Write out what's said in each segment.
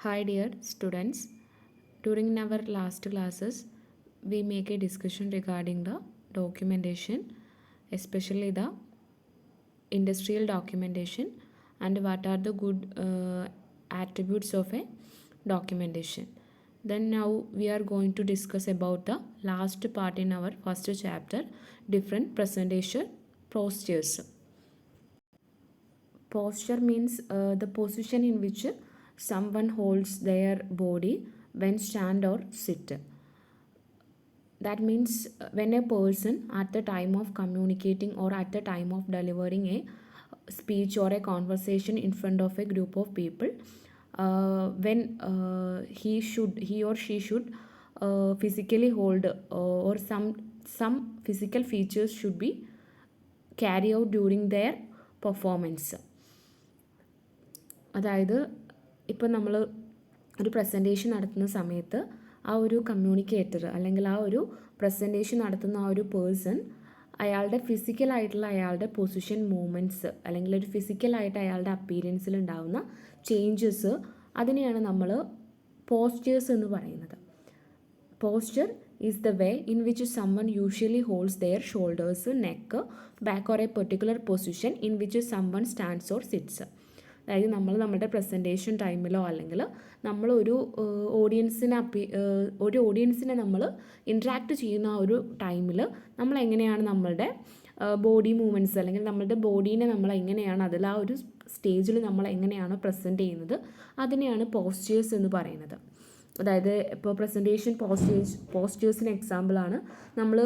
Hi dear students, during our last classes we make a discussion regarding the documentation, especially the industrial documentation and what are the good attributes of a documentation. Then now we are going to discuss about the last part in our first chapter, different presentation postures. Posture means the position in which someone holds their body when stand or sit. That means when a person at the time of communicating or at the time of delivering a speech or a conversation in front of a group of people, when he or she should physically hold or some physical features should be carry out during their performance. അതായത് ഇപ്പം നമ്മൾ ഒരു presentation നടത്തുന്ന സമയത്ത് ആ ഒരു communicator അല്ലെങ്കിൽ ആ ഒരു പ്രസൻറ്റേഷൻ നടത്തുന്ന ആ ഒരു പേഴ്സൺ അയാളുടെ ഫിസിക്കലായിട്ടുള്ള അയാളുടെ പൊസിഷൻ മൂവ്മെൻറ്റ്സ് അല്ലെങ്കിൽ ഒരു ഫിസിക്കലായിട്ട് അയാളുടെ അപ്പീരിയൻസിൽ ഉണ്ടാകുന്ന ചേഞ്ചസ് അതിനെയാണ് നമ്മൾ പോസ്റ്റേഴ്സ് എന്ന് പറയുന്നത്. Posture is the way in which someone usually holds their shoulders, neck, back or a particular position in which someone stands or sits. അതായത് നമ്മൾ നമ്മുടെ പ്രസൻറ്റേഷൻ ടൈമിലോ അല്ലെങ്കിൽ നമ്മളൊരു ഓഡിയൻസിനെ നമ്മൾ ഇൻട്രാക്ട് ചെയ്യുന്ന ആ ഒരു ടൈമിൽ നമ്മൾ എങ്ങനെയാണ് നമ്മളുടെ ബോഡി മൂവ്മെൻറ്റ്സ് അല്ലെങ്കിൽ നമ്മളുടെ ബോഡീനെ നമ്മൾ എങ്ങനെയാണ് അതിൽ ആ ഒരു സ്റ്റേജിൽ നമ്മൾ എങ്ങനെയാണ് പ്രസൻറ്റ് ചെയ്യുന്നത് അതിനെയാണ് പോസ്റ്റേഴ്സ് എന്ന് പറയുന്നത്. അതായത് ഇപ്പോൾ പ്രസൻറ്റേഷൻ പോസ്റ്റേഴ്സിന് എക്സാമ്പിളാണ് നമ്മൾ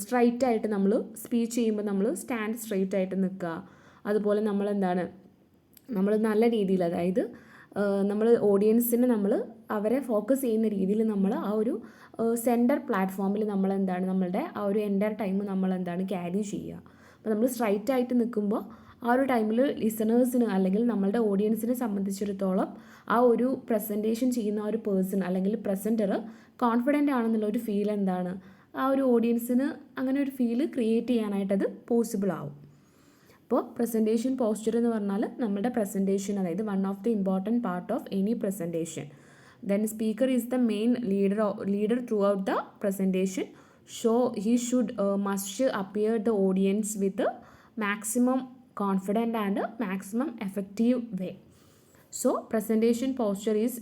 സ്ട്രൈറ്റ് ആയിട്ട് നമ്മൾ സ്പീച്ച് ചെയ്യുമ്പോൾ നമ്മൾ സ്റ്റാൻഡ് സ്ട്രൈറ്റ് ആയിട്ട് നിൽക്കുക. അതുപോലെ നമ്മൾ നല്ല രീതിയിൽ അതായത് നമ്മൾ ഓഡിയൻസിനെ നമ്മൾ അവരെ ഫോക്കസ് ചെയ്യുന്ന രീതിയിൽ നമ്മൾ ആ ഒരു സെൻറ്റർ പ്ലാറ്റ്ഫോമിൽ നമ്മളുടെ ആ ഒരു എൻ്റയർ ടൈം ക്യാരി ചെയ്യുക. അപ്പോൾ നമ്മൾ സ്ട്രൈറ്റ് ആയിട്ട് നിൽക്കുമ്പോൾ ആ ഒരു ടൈമിൽ ലിസണേഴ്സിന് അല്ലെങ്കിൽ നമ്മളുടെ ഓഡിയൻസിനെ സംബന്ധിച്ചിടത്തോളം ആ ഒരു പ്രസൻറ്റേഷൻ ചെയ്യുന്ന ആ ഒരു പേഴ്സൺ അല്ലെങ്കിൽ പ്രസൻറ്റർ കോൺഫിഡൻ്റ് ആണെന്നുള്ള ഒരു ഫീൽ ആ ഒരു ഓഡിയൻസിന് അങ്ങനെ ഒരു ഫീൽ ക്രിയേറ്റ് ചെയ്യാനായിട്ടത് പോസിബിൾ ആവും. അപ്പോൾ പ്രസൻറ്റേഷൻ പോസ്ചർ എന്ന് പറഞ്ഞാൽ നമ്മുടെ പ്രസൻറ്റേഷൻ അതായത് one of the important part of any presentation. Then speaker is the main leader through out the presentation. He should must appear the audience with a maximum confident and a maximum effective way. So presentation posture is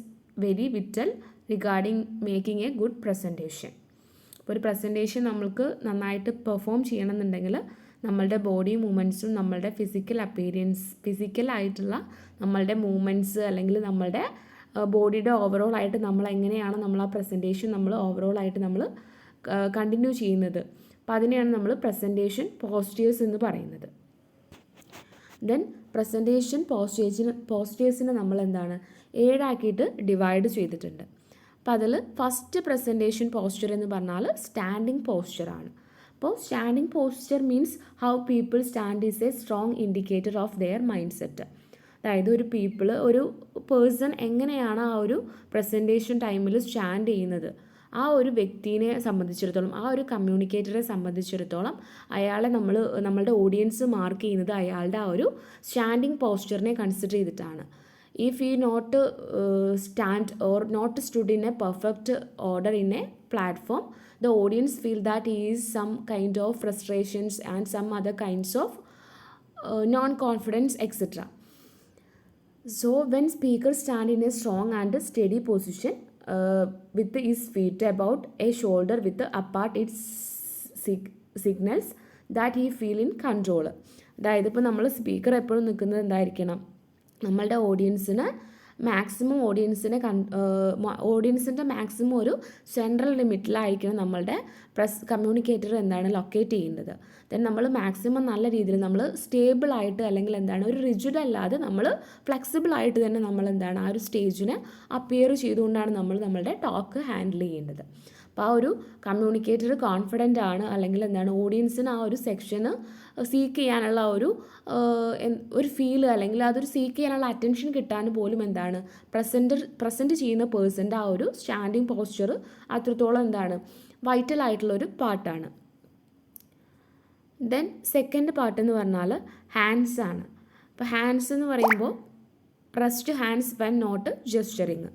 very vital regarding making a good presentation. അപ്പോൾ ഒരു presentation നമ്മൾക്ക് നന്നായിട്ട് perform ചെയ്യണമെന്നുണ്ടെങ്കിൽ നമ്മളുടെ body മൂവ്മെൻറ്റ്സും നമ്മളുടെ ഫിസിക്കലായിട്ടുള്ള നമ്മളുടെ movements അല്ലെങ്കിൽ നമ്മളുടെ ബോഡിയുടെ ഓവറോൾ ആയിട്ട് നമ്മൾ എങ്ങനെയാണ് നമ്മൾ ആ പ്രസൻറ്റേഷൻ നമ്മൾ ഓവറോൾ ആയിട്ട് നമ്മൾ കണ്ടിന്യൂ ചെയ്യുന്നത്. അപ്പോൾ അതിനെയാണ് നമ്മൾ പ്രസൻറ്റേഷൻ പോസ്റ്റേഴ്സ് എന്ന് പറയുന്നത്. ദെൻ പ്രസൻറ്റേഷൻ പോസ്റ്റേഴ്സിനെ നമ്മൾ 7 ആക്കിയിട്ട് ഡിവൈഡ് ചെയ്തിട്ടുണ്ട്. അപ്പോൾ അതിൽ ഫസ്റ്റ് പ്രസൻറ്റേഷൻ പോസ്റ്റർ എന്ന് പറഞ്ഞാൽ സ്റ്റാൻഡിങ് പോസ്റ്ററാണ്. അപ്പോൾ standing poster means how people stand is A strong indicator of their mind set. അതായത് ഒരു പേഴ്സൺ എങ്ങനെയാണ് ആ ഒരു പ്രസൻറ്റേഷൻ ടൈമിൽ സ്റ്റാൻഡ് ചെയ്യുന്നത്, ആ ഒരു വ്യക്തിയെ സംബന്ധിച്ചിടത്തോളം ആ ഒരു കമ്മ്യൂണിക്കേറ്ററെ സംബന്ധിച്ചിടത്തോളം അയാളെ നമ്മളുടെ ഓഡിയൻസ് മാർക്ക് ചെയ്യുന്നത് അയാളുടെ ആ ഒരു സ്റ്റാൻഡിങ് പോസ്റ്ററിനെ കൺസിഡർ ചെയ്തിട്ടാണ്. If he not stand or not stood in a perfect order in a platform, the audience feel that he is some kind of frustrations and some other kinds of non-confidence, etc. So when speakers stand in a strong and steady position with his feet about a shoulder with apart, it signals that he feel in control. അതായത് ഇപ്പോൾ നമ്മൾ speaker എപ്പോഴും നിൽക്കുന്നത് എന്തായിരിക്കണം, നമ്മളുടെ ഓഡിയൻസിൻ്റെ maximum ഒരു central ലിമിറ്റിലായിരിക്കണം നമ്മളുടെ communicator locate ചെയ്യേണ്ടത്. ദെൻ നമ്മൾ മാക്സിമം നല്ല രീതിയിൽ നമ്മൾ സ്റ്റേബിളായിട്ട് അല്ലെങ്കിൽ ഒരു റിജിഡ് അല്ലാതെ നമ്മൾ ഫ്ലെക്സിബിൾ ആയിട്ട് തന്നെ നമ്മൾ ആ ഒരു സ്റ്റേജിനെ അപ്പിയർ ചെയ്തുകൊണ്ടാണ് നമ്മളുടെ ടോക്ക് ഹാൻഡിൽ ചെയ്യേണ്ടത്. അപ്പോൾ ആ ഒരു കമ്മ്യൂണിക്കേറ്റർ കോൺഫിഡൻ്റ് ആണ് അല്ലെങ്കിൽ ഓഡിയൻസിന് ആ ഒരു സെക്ഷന് സീക്ക് ചെയ്യാനുള്ള ഒരു ഫീൽ അല്ലെങ്കിൽ അതൊരു സീക്ക് ചെയ്യാനുള്ള അറ്റൻഷൻ കിട്ടാൻ പോലും പ്രസൻറ്റ് ചെയ്യുന്ന പേഴ്സൻ്റെ ആ ഒരു സ്റ്റാൻഡിങ് പോസ്ചർ അത്രത്തോളം വൈറ്റൽ ആയിട്ടുള്ളൊരു പാർട്ടാണ്. ദെൻ സെക്കൻഡ് പാർട്ട് എന്ന് പറഞ്ഞാൽ ഹാൻഡ്സ് ആണ്. അപ്പോൾ ഹാൻഡ്സ് എന്ന് പറയുമ്പോൾ പ്രസ്ഡ് ഹാൻഡ്സ് വെൻ നോട്ട് ജെസ്റ്ററിങ്.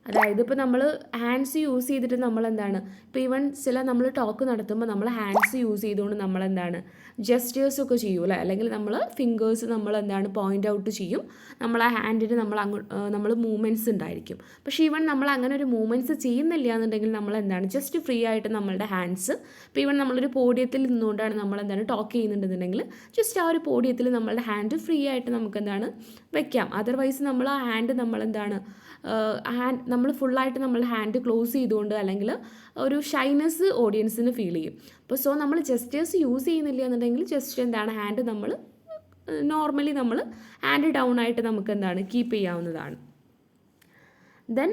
അതായത് ഇപ്പോൾ നമ്മൾ ഹാൻഡ്സ് യൂസ് ചെയ്തിട്ട് നമ്മൾ എന്താണ്, ഇപ്പോൾ ഈവൻ ചില നമ്മൾ ടോക്ക് നടത്തുമ്പോൾ നമ്മൾ ഹാൻഡ്സ് യൂസ് ചെയ്തുകൊണ്ട് നമ്മൾ എന്താണ് ജസ്റ്റേഴ്സ് ഒക്കെ ചെയ്യും അല്ലേ, അല്ലെങ്കിൽ നമ്മൾ ഫിംഗേഴ്സ് നമ്മൾ എന്താണ് പോയിൻ്റ് ഔട്ട് ചെയ്യും, നമ്മൾ ആ ഹാൻഡിന് നമ്മൾ മൂവ്മെൻറ്റ്സ് ഉണ്ടായിരിക്കും. പക്ഷേ ഈവൻ നമ്മൾ അങ്ങനെ ഒരു മൂവ്മെൻറ്റ്സ് ചെയ്യുന്നില്ല എന്നുണ്ടെങ്കിൽ നമ്മൾ എന്താണ് ജസ്റ്റ് ഫ്രീ ആയിട്ട് നമ്മളുടെ ഹാൻഡ്സ്, ഇപ്പോൾ ഈവൻ നമ്മളൊരു പോഡിയത്തിൽ നിന്നുകൊണ്ടാണ് നമ്മൾ എന്താണ് ടോക്ക് ചെയ്യുന്നുണ്ടെന്നുണ്ടെങ്കിൽ ജസ്റ്റ് ആ ഒരു പോഡിയത്തിൽ നമ്മളുടെ ഹാൻഡ് ഫ്രീ ആയിട്ട് നമുക്ക് എന്താണ് വെക്കാം. അതർവൈസ് നമ്മൾ ആ ഹാൻഡ് നമ്മളെന്താണ് നമ്മൾ ഫുള്ളായിട്ട് നമ്മൾ ഹാൻഡ് ക്ലോസ് ചെയ്തുകൊണ്ട് അല്ലെങ്കിൽ ഒരു ഷൈനസ് ഓഡിയൻസിന് ഫീൽ ചെയ്യും. അപ്പോൾ സോ നമ്മൾ ജസ്റ്റേഴ്സ് യൂസ് ചെയ്യുന്നില്ല എന്നുണ്ടെങ്കിൽ ജസ്റ്റ് എന്താണ് ഹാൻഡ് നമ്മൾ നോർമലി നമ്മൾ ഹാൻഡ് ഡൗൺ ആയിട്ട് നമുക്ക് എന്താണ് കീപ്പ് ചെയ്യാവുന്നതാണ്. ദെൻ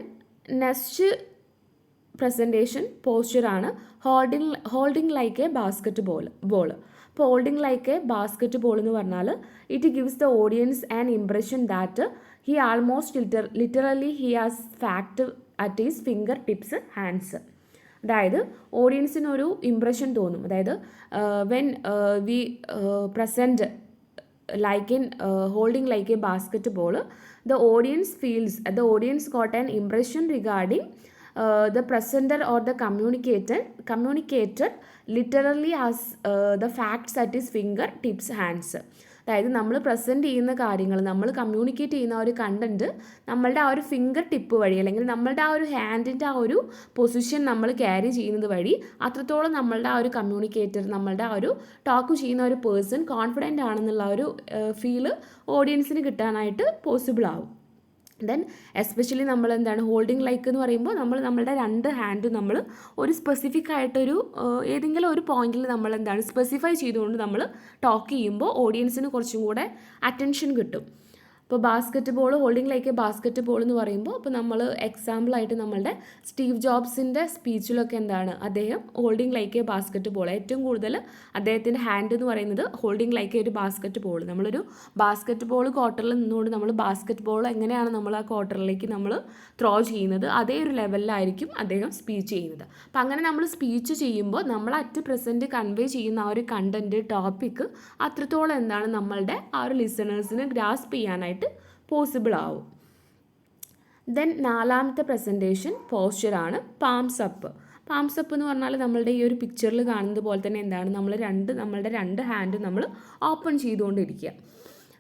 നെക്സ്റ്റ് പ്രസൻറ്റേഷൻ പോസ്ചറാണ് holding like a basketball. അപ്പോൾ holding like a basketball എന്ന് പറഞ്ഞാൽ it gives the audience an impression that he almost literally he has fact at his fingertips hands. അതായത് ഓഡിയൻസിനൊരു impression തോന്നും. അതായത് when we present like in holding like a basketball, the audience got an impression regarding the presenter or the communicator literally as the facts at his finger tips hands. അതായത് നമ്മൾ present ചെയ്യുന്ന കാര്യങ്ങൾ, നമ്മൾ communicate ചെയ്യുന്ന ഒരു content നമ്മളുടെ ആ ഒരു ഫിംഗർ ടിപ്പ് വഴി അല്ലെങ്കിൽ നമ്മളുടെ ആ ഒരു ഹാൻഡിൻ്റെ ആ ഒരു പൊസിഷൻ നമ്മൾ ക്യാരി ചെയ്യുന്നത് വഴി അത്രത്തോളം നമ്മളുടെ ആ ഒരു കമ്മ്യൂണിക്കേറ്റർ, നമ്മളുടെ ആ ഒരു ടോക്ക് ചെയ്യുന്ന ഒരു പേഴ്സൺ കോൺഫിഡൻ്റ് ആണെന്നുള്ള ഒരു ഫീല് ഓഡിയൻസിന് കിട്ടാനായിട്ട് പോസിബിൾ ആവും. ദെൻ എസ്പെഷ്യലി നമ്മൾ എന്താണ് ഹോൾഡിംഗ് ലൈക്ക് എന്ന് പറയുമ്പോൾ നമ്മളുടെ രണ്ട് ഹാൻഡും നമ്മൾ ഒരു സ്പെസിഫിക് ആയിട്ടൊരു ഏതെങ്കിലും ഒരു പോയിന്റിൽ നമ്മൾ എന്താണ് സ്പെസിഫൈ ചെയ്തുകൊണ്ട് നമ്മൾ ടോക്ക് ചെയ്യുമ്പോൾ ഓഡിയൻസിന് കുറച്ചും കൂടെ അറ്റൻഷൻ കിട്ടും. ഇപ്പോൾ basket ball, holding like a basket ball എന്ന് പറയുമ്പോൾ ഇപ്പോൾ നമ്മൾ എക്സാമ്പിളായിട്ട് നമ്മളുടെ സ്റ്റീവ് ജോബ്സിൻ്റെ സ്പീച്ചിലൊക്കെ എന്താണ് അദ്ദേഹം holding like a basket ball, ഏറ്റവും കൂടുതൽ അദ്ദേഹത്തിൻ്റെ ഹാൻഡ് എന്ന് പറയുന്നത് ഹോൾഡിംഗ് ലൈക്ക് ഒരു ബാസ്ക്കറ്റ് ബോൾ. നമ്മളൊരു ബാസ്ക്കറ്റ് ബോൾ ക്വാർട്ടറിൽ നിന്നുകൊണ്ട് നമ്മൾ ബാസ്ക്കറ്റ് ബോൾ എങ്ങനെയാണ് നമ്മൾ ആ ക്വാർട്ടറിലേക്ക് നമ്മൾ ത്രോ ചെയ്യുന്നത് അതേ ഒരു ലെവലിലായിരിക്കും അദ്ദേഹം സ്പീച്ച് ചെയ്യുന്നത്. അപ്പം അങ്ങനെ നമ്മൾ സ്പീച്ച് ചെയ്യുമ്പോൾ നമ്മൾ അറ്റ് പ്രസൻറ്റ് കൺവേ ചെയ്യുന്ന ആ ഒരു കണ്ടൻറ്റ് ടോപ്പിക്ക് അത്രത്തോളം എന്താണ് നമ്മളുടെ ആ ഒരു ലിസണേഴ്സിന് ഗ്രാസ്പ് ചെയ്യാനായിട്ട് പോസിബിൾ ആവും. ദെൻ നാലാമത്തെ പ്രസൻറ്റേഷൻ പോസ്ചറാണ് പാംസ് അപ്പ്. പാംസ് അപ്പ് എന്ന് പറഞ്ഞാൽ നമ്മളുടെ ഈ ഒരു പിക്ചറിൽ കാണുന്നത് പോലെ തന്നെ എന്താണ് നമ്മളുടെ രണ്ട് ഹാൻഡ് നമ്മൾ ഓപ്പൺ ചെയ്തുകൊണ്ടിരിക്കുക.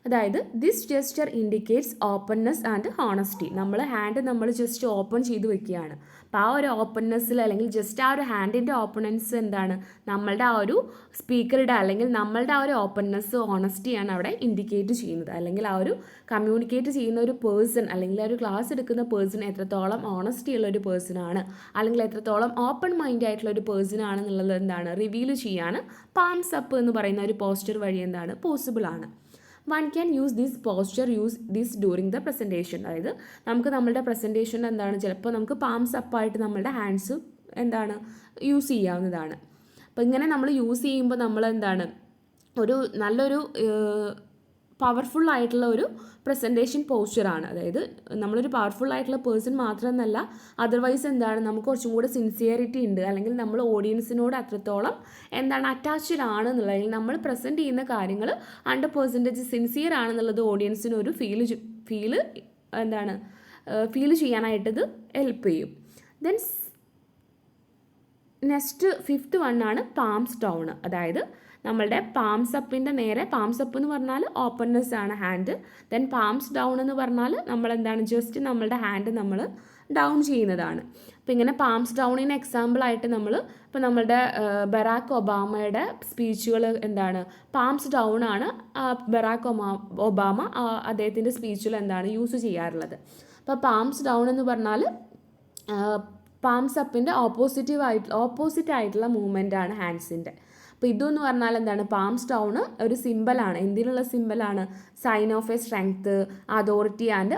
അതായത് this gesture indicates openness and honesty. നമ്മൾ ഹാൻഡ് നമ്മൾ ജസ്റ്റ് ഓപ്പൺ ചെയ്ത് വെക്കുകയാണ്. അപ്പോൾ ആ ഒരു ഓപ്പൺനെസ്സിൽ അല്ലെങ്കിൽ ജസ്റ്റ് ആ ഒരു ഹാൻഡിൻ്റെ ഓപ്പൺനെസ് എന്താണ് നമ്മളുടെ ആ ഒരു സ്പീക്കറുടെ അല്ലെങ്കിൽ നമ്മളുടെ ആ ഒരു ഓപ്പൺനെസ് ഹോണസ്റ്റിയാണ് അവിടെ ഇൻഡിക്കേറ്റ് ചെയ്യുന്നത്. അല്ലെങ്കിൽ ആ ഒരു കമ്മ്യൂണിക്കേറ്റ് ചെയ്യുന്ന ഒരു പേഴ്സൺ അല്ലെങ്കിൽ ആ ഒരു ക്ലാസ് എടുക്കുന്ന പേഴ്സൺ എത്രത്തോളം ഹോണസ്റ്റി ഉള്ള ഒരു പേഴ്സൺ ആണ് അല്ലെങ്കിൽ എത്രത്തോളം ഓപ്പൺ മൈൻഡ് ആയിട്ടുള്ള ഒരു പേഴ്സൺ ആണെന്നുള്ളത് എന്താണ് റിവീൽ ചെയ്യാൻ പാംസ് അപ്പ് എന്ന് പറയുന്ന ഒരു പോസ്റ്റർ വഴി എന്താണ് പോസിബിൾ ആണ്. One can use this during the presentation. അതായത് നമുക്ക് നമ്മളുടെ പ്രസൻറ്റേഷൻ എന്താണ് ചിലപ്പോൾ നമുക്ക് പാംസ് അപ്പായിട്ട് നമ്മളുടെ ഹാൻഡ്സ് എന്താണ് യൂസ് ചെയ്യാവുന്നതാണ്. അപ്പോൾ ഇങ്ങനെ നമ്മൾ യൂസ് ചെയ്യുമ്പോൾ നമ്മൾ എന്താണ് നല്ലൊരു പവർഫുൾ ആയിട്ടുള്ള ഒരു പ്രസൻറ്റേഷൻ പോസ്ചറാണ്. അതായത് നമ്മളൊരു പവർഫുൾ ആയിട്ടുള്ള പേഴ്സൺ മാത്രമെന്നല്ല, അതർവൈസ് എന്താണ് നമുക്ക് കുറച്ചും കൂടെ സിൻസിയറിറ്റി ഉണ്ട് അല്ലെങ്കിൽ നമ്മൾ ഓഡിയൻസിനോട് അത്രത്തോളം എന്താണ് അറ്റാച്ച്ഡ് ആണ് എന്നുള്ളത്, അല്ലെങ്കിൽ നമ്മൾ പ്രസൻറ്റ് ചെയ്യുന്ന കാര്യങ്ങൾ 100% സിൻസിയർ ആണെന്നുള്ളത് ഓഡിയൻസിന് ഒരു ഫീൽ ചെയ്യാനായിട്ടത് ഹെൽപ്പ് ചെയ്യും. ദെൻ നെക്സ്റ്റ് 5th വണ്ണാണ് പാംസ് ഡൗൺ. അതായത് നമ്മളുടെ പാംസ് അപ്പിൻ്റെ നേരെ, പാംസ് അപ്പ് എന്ന് പറഞ്ഞാൽ ഓപ്പൺനെസ് ആണ് ഹാൻഡ്. ദെൻ പാംസ് ഡൗൺ എന്ന് പറഞ്ഞാൽ നമ്മളെന്താണ് ജസ്റ്റ് നമ്മളുടെ ഹാൻഡ് നമ്മൾ ഡൗൺ ചെയ്യുന്നതാണ്. അപ്പോൾ ഇങ്ങനെ പാംസ് ഡൗണിന് എക്സാമ്പിളായിട്ട് ഇപ്പോൾ നമ്മളുടെ ബറാക്ക് ഒബാമയുടെ സ്പീച്ചുകൾ എന്താണ് പാംസ് ഡൗൺ ആണ് ബറാക്ക് ഒബാമ അദ്ദേഹത്തിൻ്റെ സ്പീച്ചിൽ എന്താണ് യൂസ് ചെയ്യാറുള്ളത്. അപ്പോൾ പാംസ് ഡൗൺ എന്ന് പറഞ്ഞാൽ പാംസ് അപ്പിൻ്റെ ഓപ്പോസിറ്റ് ആയിട്ടുള്ള മൂവ്മെൻ്റ് ആണ് ഹാൻഡ്സിൻ്റെ. അപ്പോൾ ഇതെന്ന് പറഞ്ഞാൽ എന്താണ് പാംസ് ഡൗൺ ഒരു സിമ്പിളാണ്. എന്തിനുള്ള സിമ്പിളാണ്? Sign of a strength, authority and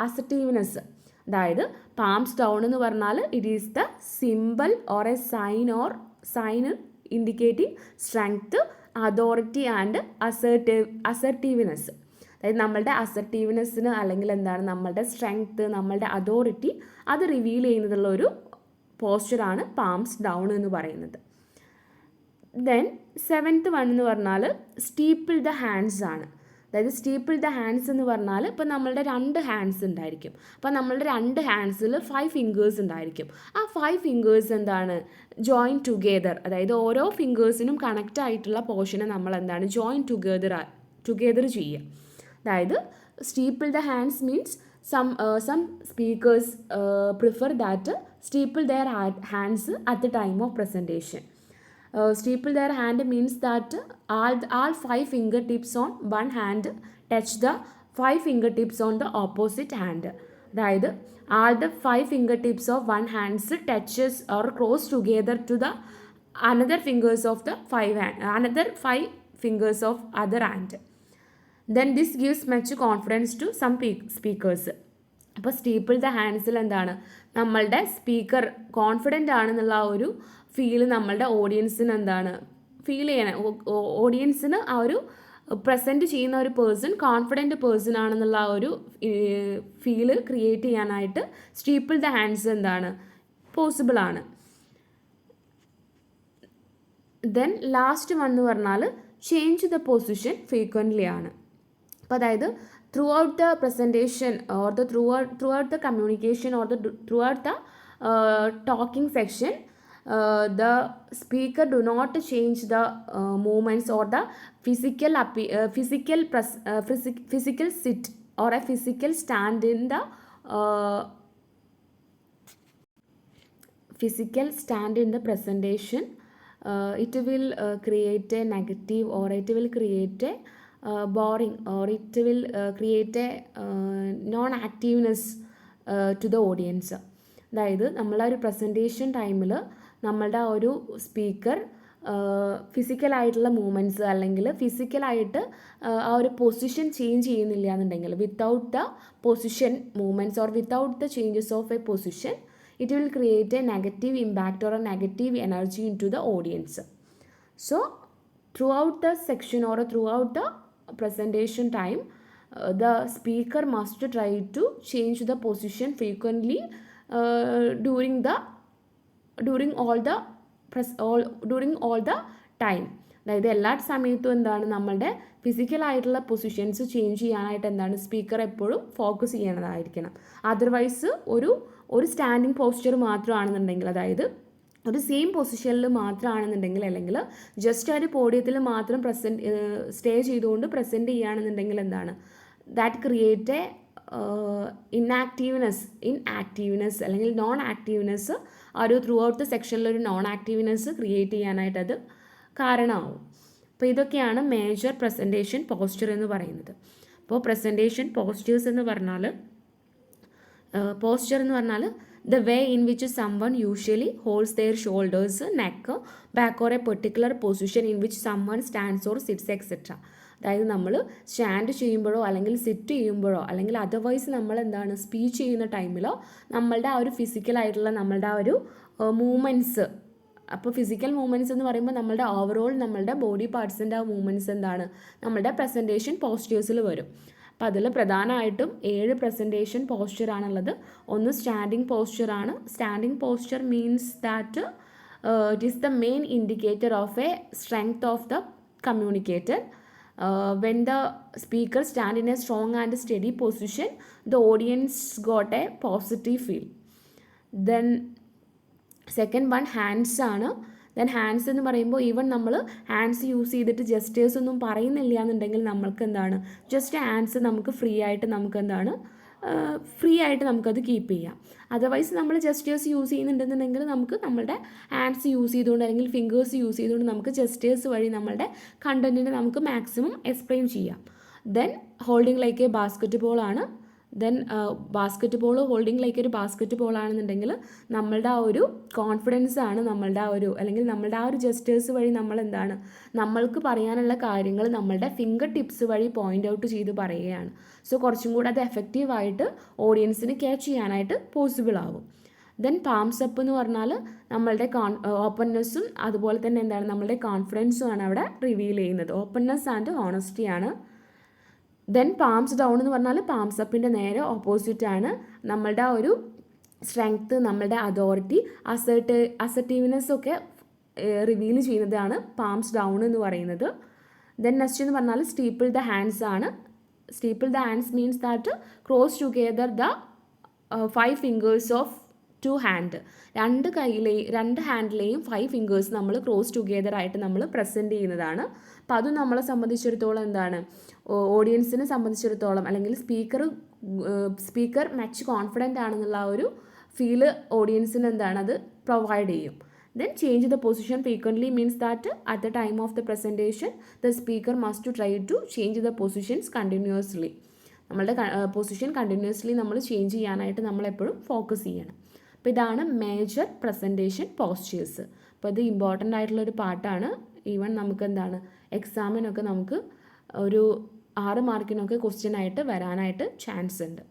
assertiveness. അതായത് പാംസ് ഡൗൺ എന്ന് പറഞ്ഞാൽ it is the symbol or a sign indicating strength, authority and assertiveness. അതായത് നമ്മളുടെ അസർട്ടീവ്നെസ്സിന് അല്ലെങ്കിൽ എന്താണ് നമ്മളുടെ സ്ട്രെങ്ത്, നമ്മളുടെ അതോറിറ്റി അത് റിവീൽ ചെയ്യുന്നതുള്ള ഒരു പോസ്ചറാണ് പാംസ് ഡൗൺ എന്ന് പറയുന്നത്. ദെൻ 7th വൺ എന്ന് പറഞ്ഞാൽ സ്റ്റീപ്പിൾ ദ ഹാൻഡ്സ് ആണ്. അതായത് സ്റ്റീപ്പിൾ ദ ഹാൻഡ്സ് എന്ന് പറഞ്ഞാൽ ഇപ്പോൾ നമ്മളുടെ 2 ഹാൻഡ്സ് ഉണ്ടായിരിക്കും. അപ്പോൾ നമ്മളുടെ 2 ഹാൻഡ്സിൽ 5 ഫിംഗേഴ്സ് ഉണ്ടായിരിക്കും. ആ 5 ഫിംഗേഴ്സ് എന്താണ് ജോയിൻ ടുഗെദർ, അതായത് ഓരോ ഫിംഗേഴ്സിനും കണക്റ്റ് ആയിട്ടുള്ള പോർഷനെ നമ്മൾ എന്താണ് ജോയിൻ ടുഗെദർ ചെയ്യുക. അതായത് steeple the hands means some speakers prefer that steeple their hands at the time of presentation. Steeple their hand means that all 5 fingertips on one hand touch the 5 fingertips on the opposite hand. അതായത് all the 5 fingertips of one hands touches or close together to the another fingers of the 5 fingers of other hand. Then this gives much confidence to some speakers. അപ്പോൾ steeple the ഹാൻഡ്സിൽ എന്താണ് നമ്മളുടെ speaker confident ആണെന്നുള്ള ആ ഒരു feel നമ്മളുടെ ഓഡിയൻസിന് എന്താണ് feel ചെയ്യണം. ഓഡിയൻസിന് ആ ഒരു പ്രസൻറ്റ് ചെയ്യുന്ന ഒരു പേഴ്സൺ കോൺഫിഡൻറ്റ് പേഴ്സൺ ആണെന്നുള്ള ആ ഒരു ഫീല് ക്രിയേറ്റ് ചെയ്യാനായിട്ട് സ്റ്റീപ്പിൾ ദ ഹാൻഡ്സ് എന്താണ് പോസിബിൾ ആണ്. ദെൻ ലാസ്റ്റ് വൺ എന്ന് പറഞ്ഞാൽ ചേഞ്ച് ദ പൊസിഷൻ ഫ്രീക്വൻ്റ്ലി ആണ്. അപ്പോൾ അതായത് throughout the presentation or the throughout the communication or throughout the talking section, the speaker do not change the movements or the physical sit or a physical stand in the presentation. It will create a negative or it will create a boring or it will create a non-activeness to the audience. അതായത് നമ്മളെ ഒരു presentation ടൈമിൽ നമ്മളുടെ ആ ഒരു speaker ഫിസിക്കലായിട്ടുള്ള movements അല്ലെങ്കിൽ ഫിസിക്കലായിട്ട് ആ ഒരു പൊസിഷൻ ചേഞ്ച് ചെയ്യുന്നില്ല എന്നുണ്ടെങ്കിൽ without the position movements or without the changes of A position it will create a negative impact or a negative energy into the audience. So throughout the section or throughout the presentation time, the speaker must try to change the position frequently during all the time. അതായത് എല്ലാ സമയത്തും എന്താണ് നമ്മളുടെ ഫിസിക്കലായിട്ടുള്ള positions change ചെയ്യാനായിട്ട് എന്താണ് speaker എപ്പോഴും focus ചെയ്യണതായിരിക്കണം. Otherwise ഒരു standing posture മാത്രമാണെന്നുണ്ടെങ്കിൽ അതായത് ഒരു സെയിം പൊസിഷനിൽ മാത്രമാണെന്നുണ്ടെങ്കിൽ അല്ലെങ്കിൽ ജസ്റ്റ് ഒരു പോഡിയത്തിൽ മാത്രം സ്റ്റേ ചെയ്തുകൊണ്ട് പ്രസൻറ്റ് ചെയ്യുകയാണെന്നുണ്ടെങ്കിൽ എന്താണ് ദാറ്റ് ക്രിയേറ്റ് എ ഇൻആക്റ്റീവ്നെസ് അല്ലെങ്കിൽ നോൺ ആക്റ്റീവ്നെസ് ആ ഒരു ത്രൂ ഔട്ട് ദ സെക്ഷനിലൊരു നോൺ ആക്റ്റീവ്നെസ് ക്രിയേറ്റ് ചെയ്യാനായിട്ടത് കാരണമാവും. അപ്പോൾ ഇതൊക്കെയാണ് മേജർ പ്രസൻറ്റേഷൻ പോസ്ചർ എന്ന് പറയുന്നത്. അപ്പോൾ പ്രസൻറ്റേഷൻ പോസ്ചേഴ്സ് എന്ന് പറഞ്ഞാൽ പോസ്ചർ എന്ന് പറഞ്ഞാൽ the way in which someone usually holds their shoulders, neck, back or a particular position in which someone stands or sits etc. അതായത് നമ്മൾ സ്റ്റാൻഡ് ചെയ്യുമ്പോഴോ അല്ലെങ്കിൽ സിറ്റ് ചെയ്യുമ്പോഴോ അല്ലെങ്കിൽ അതർവൈസ് നമ്മൾ എന്താണ് സ്പീച്ച് ചെയ്യുന്ന ടൈമിലോ നമ്മളുടെ ആ ഒരു ഫിസിക്കലായിട്ടുള്ള നമ്മളുടെ ആ ഒരു മൂവ്മെൻറ്റ്സ്. അപ്പോൾ ഫിസിക്കൽ മൂവ്മെൻറ്റ്സ് എന്ന് പറയുമ്പോൾ നമ്മളുടെ ഓവറോൾ നമ്മളുടെ ബോഡി പാർട്സിൻ്റെ ആ മൂവ്മെൻറ്റ്സ് എന്താണ് നമ്മളുടെ പ്രസൻറ്റേഷൻ പോസ്ചേഴ്സിൽ വരും. അപ്പോൾ അതിൽ പ്രധാനമായിട്ടും 7 പ്രസൻറ്റേഷൻ പോസ്ചറാണുള്ളത്. ഒന്ന് സ്റ്റാൻഡിങ് പോസ്ചറാണ്. Standing posture means that it is the main indicator of a strength of the communicator. When the speaker stand in a strong and steady position the audience got a positive feel. Then second one hands ആണ്. ദെൻ hands എന്ന് പറയുമ്പോൾ even നമ്മൾ hands use ചെയ്തിട്ട് gestures ഒന്നും പറയുന്നില്ല എന്നുണ്ടെങ്കിൽ നമ്മൾക്ക് എന്താണ് ജസ്റ്റ് ഹാൻഡ്സ് നമുക്ക് ഫ്രീ ആയിട്ട് നമുക്കത് കീപ്പ് ചെയ്യാം. അതർവൈസ് നമ്മൾ ജസ്റ്റേഴ്സ് യൂസ് ചെയ്യുന്നുണ്ടെന്നുണ്ടെങ്കിൽ നമുക്ക് നമ്മളുടെ ഹാൻഡ്സ് യൂസ് ചെയ്തുകൊണ്ട് അല്ലെങ്കിൽ ഫിംഗേഴ്സ് യൂസ് ചെയ്തുകൊണ്ട് നമുക്ക് ജസ്റ്റേഴ്സ് വഴി നമ്മളുടെ കണ്ടൻറ്റിനെ നമുക്ക് മാക്സിമം എക്സ്പ്ലെയിൻ ചെയ്യാം. Then holding like a basketball ആണ്. Then basketball holding like ഒരു ബാസ്ക്കറ്റ് ബോൾ ആണെന്നുണ്ടെങ്കിൽ നമ്മളുടെ ആ ഒരു കോൺഫിഡൻസ് ആണ് നമ്മളുടെ ആ ഒരു അല്ലെങ്കിൽ നമ്മളുടെ ആ ഒരു ജസ്റ്റേഴ്സ് വഴി നമ്മൾ എന്താണ് നമ്മൾക്ക് പറയാനുള്ള കാര്യങ്ങൾ നമ്മളുടെ ഫിംഗർ ടിപ്സ് വഴി പോയിൻ്റ് ഔട്ട് ചെയ്ത് പറയുകയാണ്. സോ കുറച്ചും കൂടെ അത് എഫക്റ്റീവായിട്ട് ഓഡിയൻസിന് ക്യാച്ച് ചെയ്യാനായിട്ട് പോസിബിൾ ആവും. ദെൻ പാംസ് അപ്പ് എന്ന് പറഞ്ഞാൽ നമ്മളുടെ ഓപ്പൺനെസ്സും അതുപോലെ തന്നെ എന്താണ് നമ്മളുടെ കോൺഫിഡൻസും ആണ് അവിടെ റിവീൽ ചെയ്യുന്നത്. ഓപ്പൺനെസ് ആൻഡ് ഹോണസ്റ്റി ആണ്. ദെൻ പാംസ് ഡൗൺ എന്ന് പറഞ്ഞാൽ പാംസ് അപ്പിൻ്റെ നേരെ ഓപ്പോസിറ്റ് ആണ്. നമ്മളുടെ ആ ഒരു സ്ട്രെങ്ത്ത് നമ്മളുടെ അതോറിറ്റി അസർട്ടീവ്നെസ് ഒക്കെ റിവീൽ ചെയ്യുന്നതാണ് പാംസ് ഡൗൺ എന്ന് പറയുന്നത്. ദെൻ നെക്സ്റ്റ് എന്ന് പറഞ്ഞാൽ സ്റ്റീപ്പിൾ ദ ഹാൻഡ്സ് ആണ്. Steeple the hands means that cross together the 5 fingers of 2 hand. രണ്ട് ഹാൻഡിലെയും 5 ഫിംഗേഴ്സ് നമ്മൾ ക്രോസ് ടുഗെദർ ആയിട്ട് നമ്മൾ പ്രസൻറ്റ് ചെയ്യുന്നതാണ്. അപ്പോൾ അതും നമ്മളെ സംബന്ധിച്ചിടത്തോളം എന്താണ്, ഓഡിയൻസിനെ സംബന്ധിച്ചിടത്തോളം അല്ലെങ്കിൽ സ്പീക്കർ മച്ച് കോൺഫിഡൻ്റ് ആണെന്നുള്ള ആ ഒരു ഫീല് ഓഡിയൻസിന് എന്താണ് അത് പ്രൊവൈഡ് ചെയ്യും. Then change the position frequently means that at the time of the presentation the speaker must try to change the positions continuously. നമ്മളുടെ പൊസിഷൻ കണ്ടിന്യൂസ്ലി നമ്മൾ ചേഞ്ച് ചെയ്യാനായിട്ട് നമ്മളെപ്പോഴും ഫോക്കസ് ചെയ്യണം. അപ്പോൾ ഇതാണ് മേജർ പ്രസൻറ്റേഷൻ പോസ്ചേഴ്സ്. അപ്പോൾ ഇത് ഇമ്പോർട്ടൻ്റ് ആയിട്ടുള്ളൊരു പാർട്ടാണ്. ഈവൻ നമുക്ക് എന്താണ് എക്സാമിനൊക്കെ നമുക്ക് ഒരു 6 മാർക്കിനൊക്കെ ക്വസ്റ്റ്യൻ ആയിട്ട് വരാനായിട്ട് ചാൻസ് ഉണ്ട്.